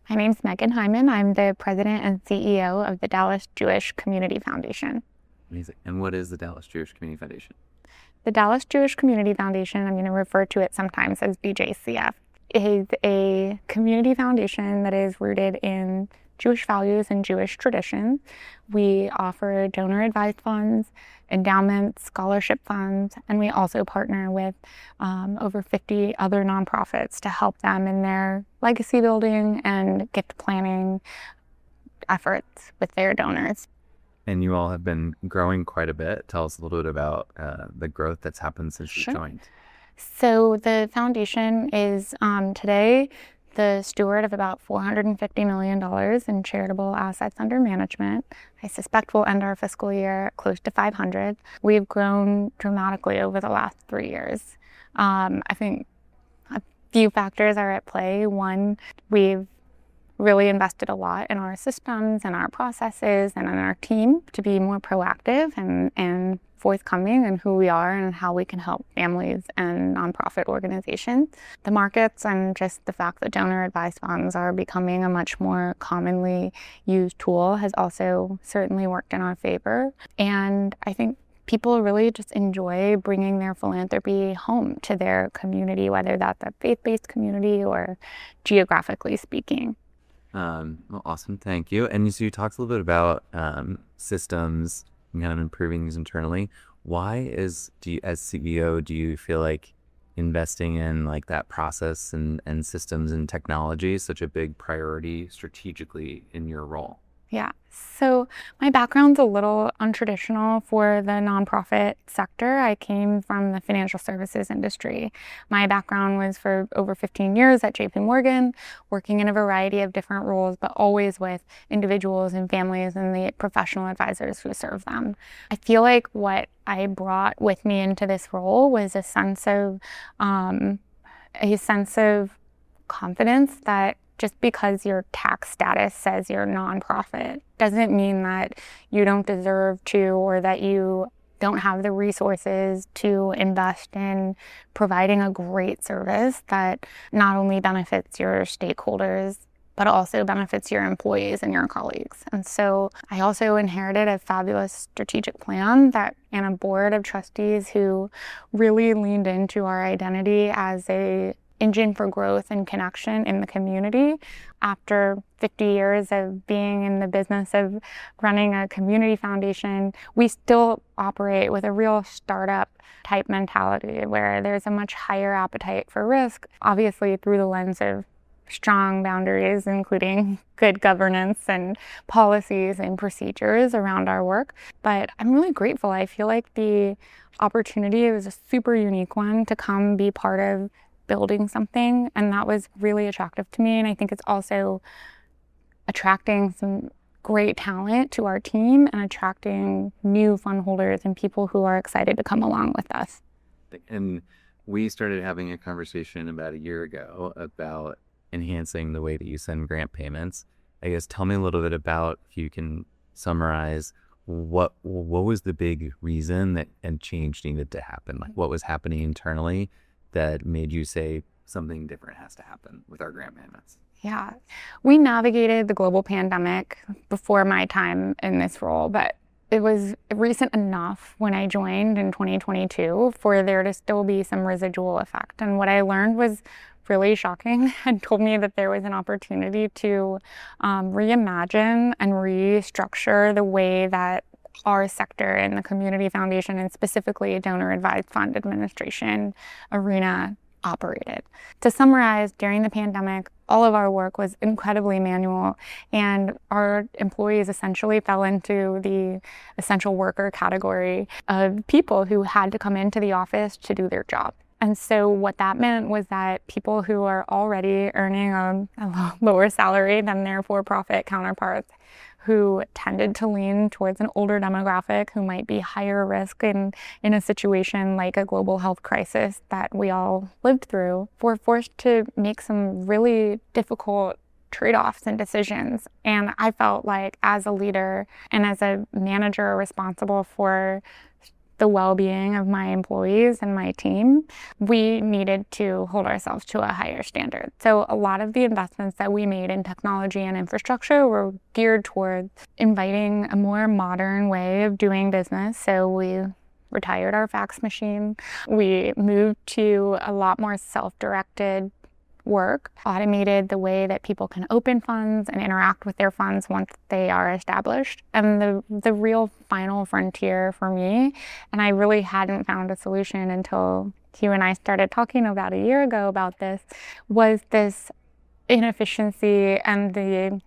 My name's Megan Hyman. I'm the president and CEO of the Dallas Jewish Community Foundation. Amazing. And what is the Dallas Jewish Community Foundation? The Dallas Jewish Community Foundation, I'm going to refer to it sometimes as DJCF, is a community foundation that is rooted in Jewish values and Jewish tradition. We offer donor-advised funds, endowments, scholarship funds, and we also partner with over 50 other nonprofits to help them in their legacy building and gift planning efforts with their donors. And you all have been growing quite a bit. Tell us a little bit about the growth that's happened since you joined. So the foundation is today the steward of about $450 million in charitable assets under management. I suspect we'll end our fiscal year close to 500. We've grown dramatically over the last 3 years. I think a few factors are at play. One, we've really invested a lot in our systems and our processes and in our team to be more proactive and forthcoming in who we are and how we can help families and nonprofit organizations. The markets and just the fact that donor advised funds are becoming a much more commonly used tool has also certainly worked in our favor. And I think people really just enjoy bringing their philanthropy home to their community, whether that's a faith-based community or geographically speaking. Well, awesome. Thank you. And so you talked a little bit about systems and kind of improving these internally. Why as CEO, do you feel like investing in like that process and systems and technology is such a big priority strategically in your role? Yeah, so my background's a little untraditional for the nonprofit sector. I came from the financial services industry. My background was for over 15 years at JP Morgan, working in a variety of different roles, but always with individuals and families and the professional advisors who serve them. I feel like what I brought with me into this role was a sense of confidence that just because your tax status says you're a nonprofit doesn't mean that you don't deserve to or that you don't have the resources to invest in providing a great service that not only benefits your stakeholders, but also benefits your employees and your colleagues. And so I also inherited a fabulous strategic plan and a board of trustees who really leaned into our identity as a engine for growth and connection in the community. After 50 years of being in the business of running a community foundation, we still operate with a real startup type mentality where there's a much higher appetite for risk, obviously through the lens of strong boundaries, including good governance and policies and procedures around our work. But I'm really grateful. I feel like the opportunity was a super unique one to come be part of building something, and that was really attractive to me. And I think it's also attracting some great talent to our team and attracting new fund holders and people who are excited to come along with us. And we started having a conversation about a year ago about enhancing the way that you send grant payments. I guess tell me a little bit about, if you can summarize, what was the big reason that and change needed to happen? Like what was happening internally that made you say something different has to happen with our grant payments? Yeah, we navigated the global pandemic before my time in this role, but it was recent enough when I joined in 2022 for there to still be some residual effect. And what I learned was really shocking and told me that there was an opportunity to reimagine and restructure the way that our sector in the community foundation and specifically donor advised fund administration arena operated. To summarize, during the pandemic, all of our work was incredibly manual, and our employees essentially fell into the essential worker category of people who had to come into the office to do their job. And so what that meant was that people who are already earning a lower salary than their for-profit counterparts, who tended to lean towards an older demographic who might be higher risk in a situation like a global health crisis that we all lived through, were forced to make some really difficult trade-offs and decisions. And I felt like as a leader and as a manager responsible for the well-being of my employees and my team, we needed to hold ourselves to a higher standard. So a lot of the investments that we made in technology and infrastructure were geared towards inviting a more modern way of doing business. So we retired our fax machine. We moved to a lot more self-directed work, automated the way that people can open funds and interact with their funds once they are established. And the real final frontier for me, and I really hadn't found a solution until you and I started talking about a year ago about this, was this inefficiency and the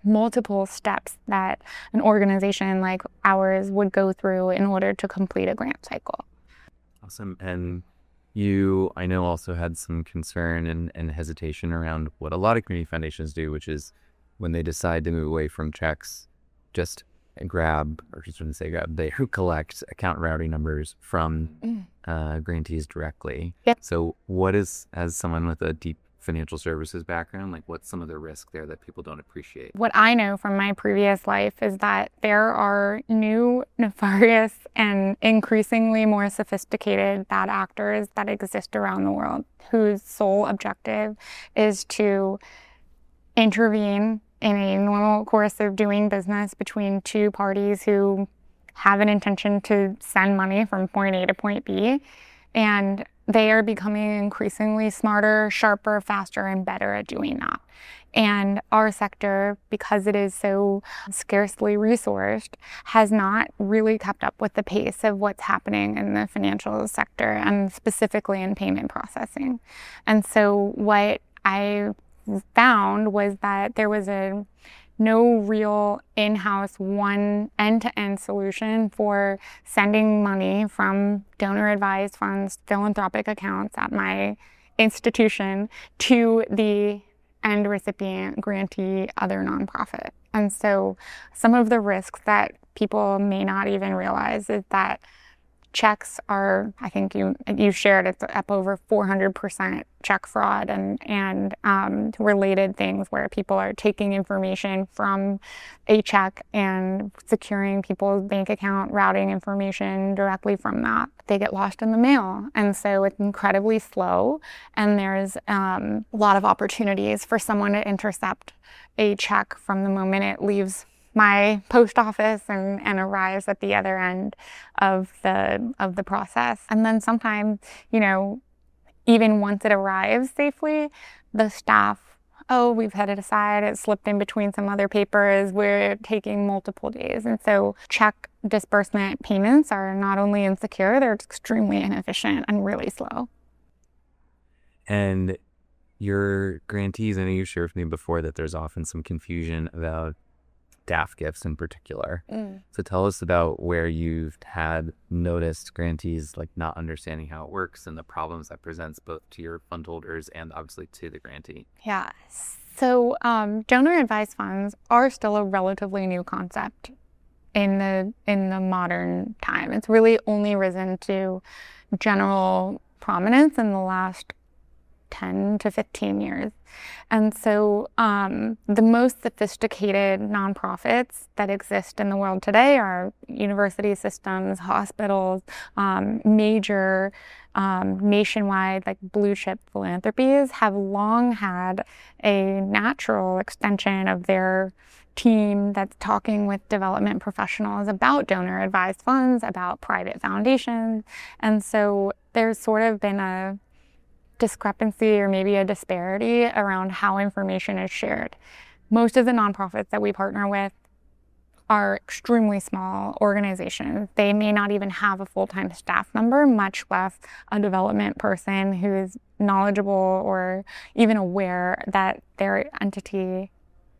multiple steps that an organization like ours would go through in order to complete a grant cycle. Awesome. And you, I know, also had some concern and hesitation around what a lot of community foundations do, which is when they decide to move away from checks, just grab, or just wouldn't say grab, they collect account routing numbers from grantees directly. Yep. So what is, as someone with a deep financial services background, like what's some of the risk there that people don't appreciate? What I know from my previous life is that there are new, nefarious, and increasingly more sophisticated bad actors that exist around the world whose sole objective is to intervene in a normal course of doing business between two parties who have an intention to send money from point A to point B. And they are becoming increasingly smarter, sharper, faster, and better at doing that. And our sector, because it is so scarcely resourced, has not really kept up with the pace of what's happening in the financial sector, and specifically in payment processing. And so what I found was that there was no real in-house one end-to-end solution for sending money from donor-advised funds, philanthropic accounts at my institution to the end recipient, grantee, other nonprofit. And so some of the risks that people may not even realize is that checks are, I think you shared, it's up over 400% check fraud and related things where people are taking information from a check and securing people's bank account routing information directly from that. They get lost in the mail. And so it's incredibly slow. And there's a lot of opportunities for someone to intercept a check from the moment it leaves my post office and arrives at the other end of the process. And then sometimes, even once it arrives safely, the staff, we've had it aside, it slipped in between some other papers, we're taking multiple days. And so check disbursement payments are not only insecure, they're extremely inefficient and really slow. And your grantees, I know you shared with me before that there's often some confusion about DAF gifts in particular. So tell us about where you've had noticed grantees like not understanding how it works and the problems that presents both to your fund holders and obviously to the grantee. Yeah. So donor advised funds are still a relatively new concept in the modern time. It's really only risen to general prominence in the last 10 to 15 years. And so the most sophisticated nonprofits that exist in the world today are university systems, hospitals, major nationwide, like blue chip philanthropies have long had a natural extension of their team that's talking with development professionals about donor advised funds, about private foundations. And so there's sort of been a discrepancy or maybe a disparity around how information is shared. Most of the nonprofits that we partner with are extremely small organizations. They may not even have a full-time staff member, much less a development person who is knowledgeable or even aware that their entity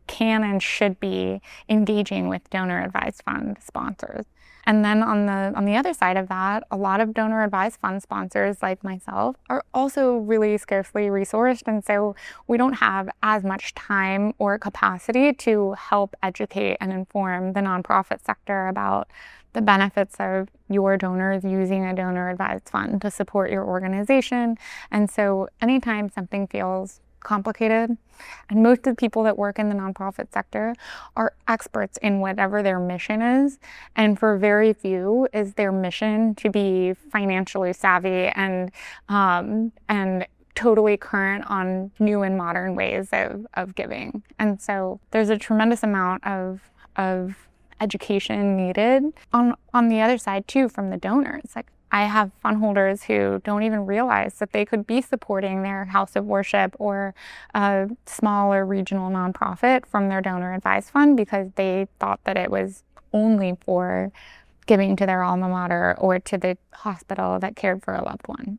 can and should be engaging with donor advised fund sponsors. And then on the other side of that, a lot of donor advised fund sponsors like myself are also really scarcely resourced. And so we don't have as much time or capacity to help educate and inform the nonprofit sector about the benefits of your donors using a donor advised fund to support your organization. And so anytime something feels complicated. And most of the people that work in the nonprofit sector are experts in whatever their mission is. And for very few is their mission to be financially savvy and totally current on new and modern ways of giving. And so there's a tremendous amount of education needed on the other side too from the donors. Like, I have fund holders who don't even realize that they could be supporting their house of worship or a small or regional nonprofit from their donor advised fund because they thought that it was only for giving to their alma mater or to the hospital that cared for a loved one.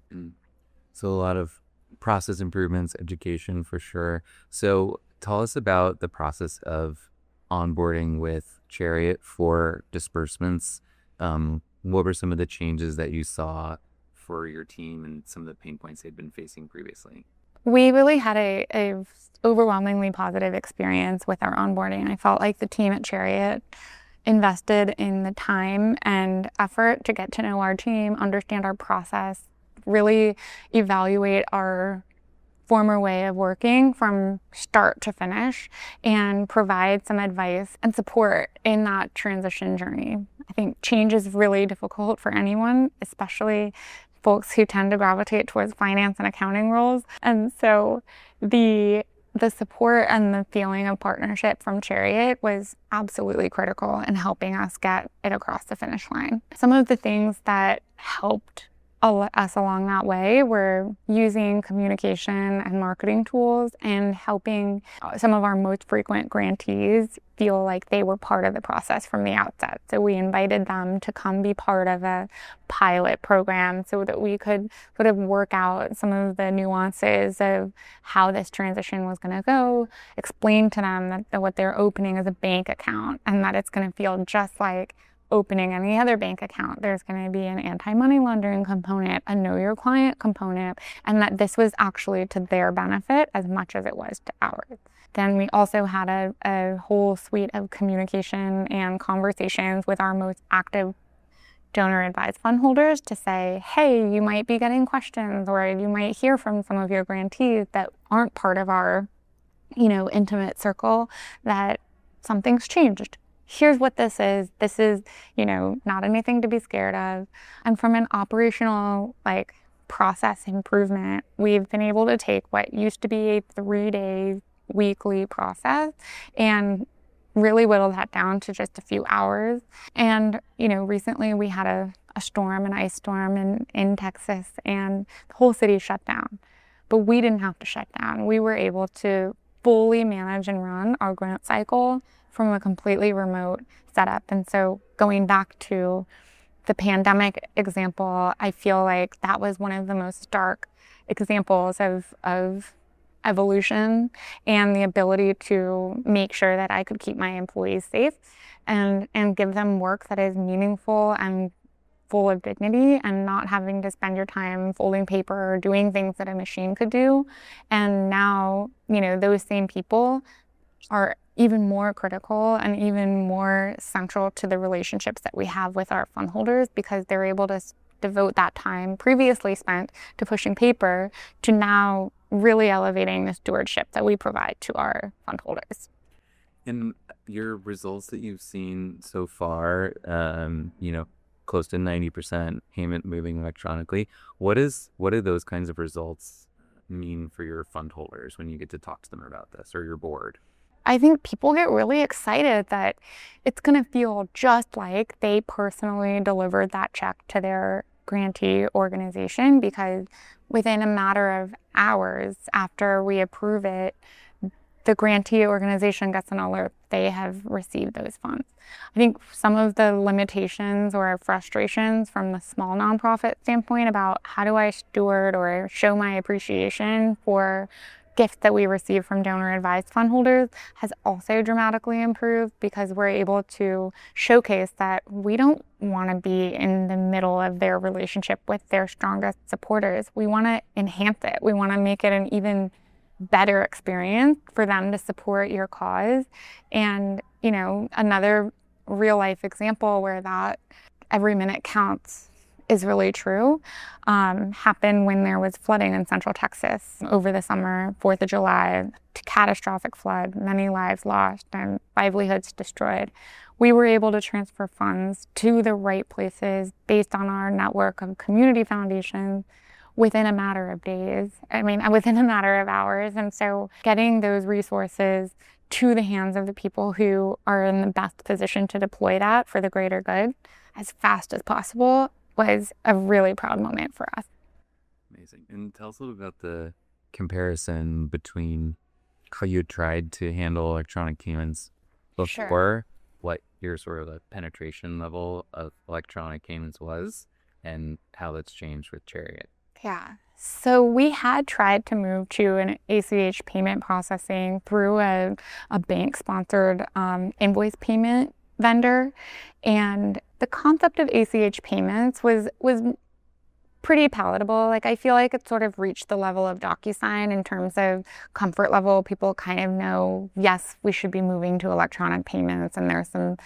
So a lot of process improvements, education for sure. So tell us about the process of onboarding with Chariot for disbursements. What were some of the changes that you saw for your team and some of the pain points they'd been facing previously? We really had a overwhelmingly positive experience with our onboarding. I felt like the team at Chariot invested in the time and effort to get to know our team, understand our process, really evaluate our former way of working from start to finish, and provide some advice and support in that transition journey. I think change is really difficult for anyone, especially folks who tend to gravitate towards finance and accounting roles. And so the support and the feeling of partnership from Chariot was absolutely critical in helping us get it across the finish line. Some of the things that helped us along that way were using communication and marketing tools and helping some of our most frequent grantees feel like they were part of the process from the outset. So we invited them to come be part of a pilot program so that we could sort of work out some of the nuances of how this transition was going to go, explain to them that what they're opening is a bank account and that it's going to feel just like opening any other bank account. There's going to be an anti-money laundering component, a know your client component, and that this was actually to their benefit as much as it was to ours. Then we also had a whole suite of communication and conversations with our most active donor advised fund holders to say, hey, you might be getting questions or you might hear from some of your grantees that aren't part of our, intimate circle that something's changed. Here's what this is. This is, not anything to be scared of. And from an operational, process improvement, we've been able to take what used to be a 3-day weekly process and really whittle that down to just a few hours. And, recently we had an ice storm in Texas, and the whole city shut down. But we didn't have to shut down. We were able to fully manage and run our grant cycle from a completely remote setup. And so going back to the pandemic example, I feel like that was one of the most stark examples of evolution and the ability to make sure that I could keep my employees safe and give them work that is meaningful and full of dignity and not having to spend your time folding paper or doing things that a machine could do. And now, those same people are even more critical and even more central to the relationships that we have with our fund holders because they're able to devote that time previously spent to pushing paper to now really elevating the stewardship that we provide to our fund holders. And your results that you've seen so far, close to 90% payment moving electronically. What do those kinds of results mean for your fund holders when you get to talk to them about this or your board? I think people get really excited that it's going to feel just like they personally delivered that check to their grantee organization because within a matter of hours after we approve it, the grantee organization gets an alert they have received those funds. I think some of the limitations or frustrations from the small nonprofit standpoint about how do I steward or show my appreciation for gifts that we receive from donor advised fund holders has also dramatically improved because we're able to showcase that we don't want to be in the middle of their relationship with their strongest supporters. We want to enhance it. We want to make it an even better experience for them to support your cause. And, another real life example where that every minute counts is really true happened when there was flooding in Central Texas over the summer, 4th of July, catastrophic flood, many lives lost and livelihoods destroyed. We were able to transfer funds to the right places based on our network of community foundations within a matter of days. Within a matter of hours. And so getting those resources to the hands of the people who are in the best position to deploy that for the greater good as fast as possible was a really proud moment for us. Amazing. And tell us a little about the comparison between how you tried to handle electronic payments before, Sure. what your sort of a penetration level of electronic payments was, and how that's changed with Chariot. Yeah. So we had tried to move to an ACH payment processing through a bank-sponsored invoice payment vendor. And the concept of ACH payments was pretty palatable. Like, I feel like it sort of reached the level of DocuSign in terms of comfort level. People kind of know, yes, we should be moving to electronic payments, and there's some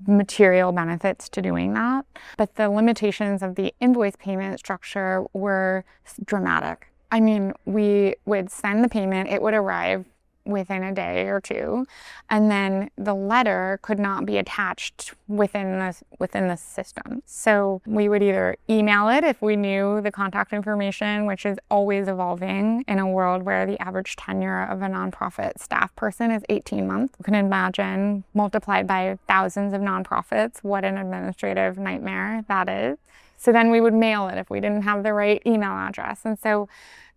material benefits to doing that. But the limitations of the invoice payment structure were dramatic. I mean, we would send the payment, it would arrive within a day or two, and then the letter could not be attached within the system. So we would either email it if we knew the contact information, which is always evolving in a world where the average tenure of a nonprofit staff person is 18 months. You can imagine, multiplied by thousands of nonprofits, what an administrative nightmare that is. So then we would mail it if we didn't have the right email address. And so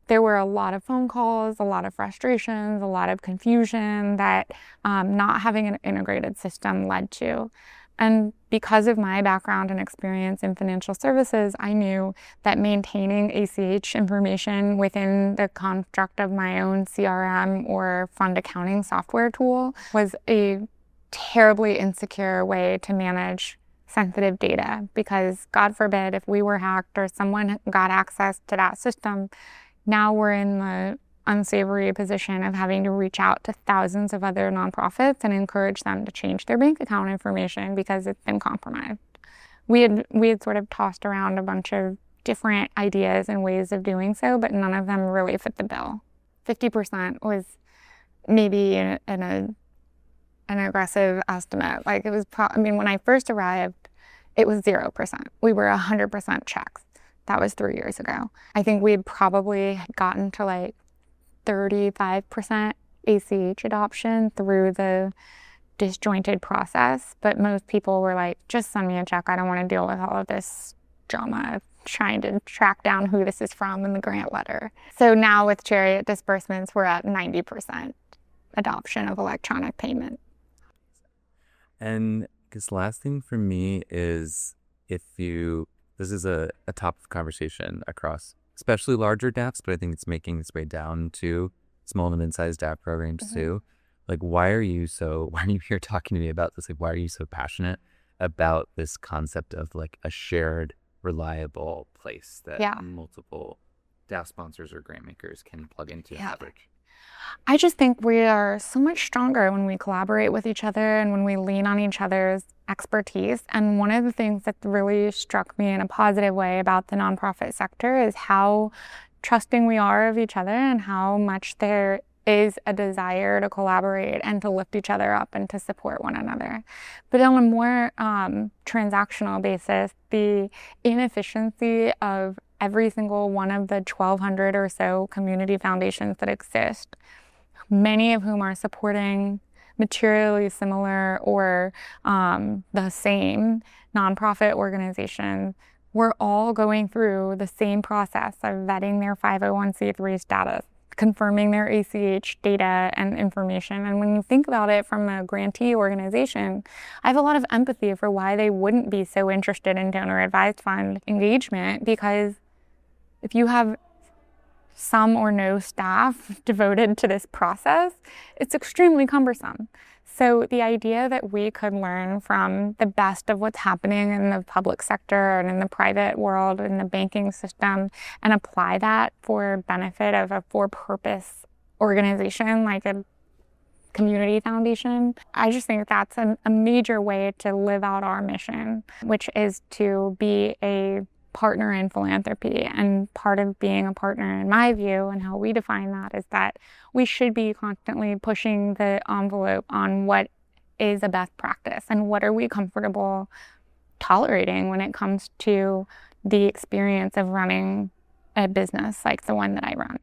there were a lot of phone calls, a lot of frustrations, a lot of confusion that not having an integrated system led to. And because of my background and experience in financial services, I knew that maintaining ACH information within the construct of my own CRM or fund accounting software tool was a terribly insecure way to manage sensitive data, because God forbid if we were hacked or someone got access to that system, now we're in the unsavory position of having to reach out to thousands of other nonprofits and encourage them to change their bank account information because it's been compromised. We had sort of tossed around a bunch of different ideas and ways of doing so, but none of them really fit the bill. 50% was maybe an aggressive estimate. Like, it was, when I first arrived, it was 0%. We were 100% checks. That was 3 years ago. I think we probably had gotten to like 35% ACH adoption through the disjointed process, but most people were like, just send me a check. I don't want to deal with all of this drama of trying to track down who this is from in the grant letter. So now with Chariot disbursements, we're at 90% adoption of electronic payment. And I guess last thing for me is, this is a topic of conversation across especially larger DAPs, but I think it's making its way down to small to mid-sized DAP programs too. Like, why are you here talking to me about this? Like, why are you so passionate about this concept of like a shared, reliable place that multiple DAP sponsors or grant makers can plug into and leverage? I just think we are so much stronger when we collaborate with each other and when we lean on each other's expertise. And one of the things that really struck me in a positive way about the nonprofit sector is how trusting we are of each other and how much there is a desire to collaborate and to lift each other up and to support one another. But on a more transactional basis, the inefficiency of every single one of the 1,200 or so community foundations that exist, many of whom are supporting materially similar or the same nonprofit organizations, we're all going through the same process of vetting their 501c3 status, confirming their ACH data and information. And when you think about it from a grantee organization, I have a lot of empathy for why they wouldn't be so interested in donor advised fund engagement, because if you have some or no staff devoted to this process, it's extremely cumbersome. So the idea that we could learn from the best of what's happening in the public sector and in the private world and the banking system and apply that for benefit of a for-purpose organization like a community foundation, I just think that's a major way to live out our mission, which is to be a partner in philanthropy. And part of being a partner, in my view, and how we define that, is that we should be constantly pushing the envelope on what is a best practice and what are we comfortable tolerating when it comes to the experience of running a business like the one that I run.